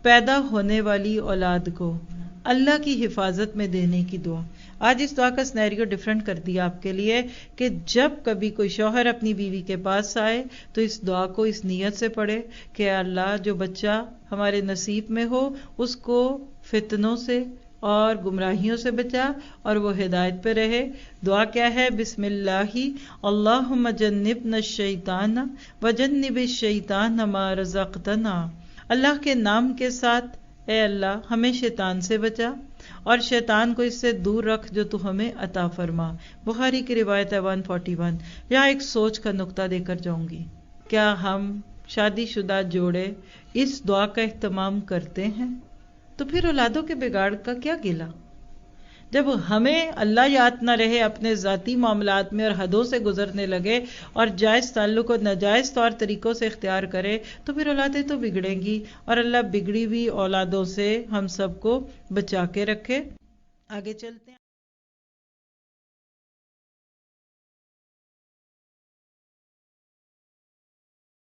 پیدا ہونے والی اولاد کو اللہ کی حفاظت میں دینے کی دعا. آج اس دعا کا سینیریو ڈیفرنٹ کر دیا آپ کے لیے کہ جب کبھی کوئی شوہر اپنی بیوی کے پاس آئے تو اس دعا کو اس نیت سے پڑھے کہ اللہ جو بچہ ہمارے نصیب میں ہو اس کو فتنوں سے اور گمراہیوں سے بچا اور وہ ہدایت پہ رہے. دعا کیا ہے؟ بسم اللہ اللہم جنبنا الشیطان وجنب الشیطان ما رزقتنا. اللہ کے نام کے ساتھ اے اللہ ہمیں شیطان سے بچا اور شیطان کو اس سے دور رکھ جو تو ہمیں عطا فرما. بخاری کی روایت ہے 141. یہاں ایک سوچ کا نقطہ دے کر جاؤں گی. کیا ہم شادی شدہ جوڑے اس دعا کا اہتمام کرتے ہیں؟ تو پھر اولادوں کے بگاڑ کا کیا گلہ؟ جب ہمیں اللہ یاد نہ رہے اپنے ذاتی معاملات میں اور حدوں سے گزرنے لگے اور جائز تعلق کو ناجائز طور طریقوں سے اختیار کرے تو پھر اولادیں تو بگڑیں گی، اور اللہ بگڑی ہوئی اولادوں سے ہم سب کو بچا کے رکھے. آگے چلتے ہیں.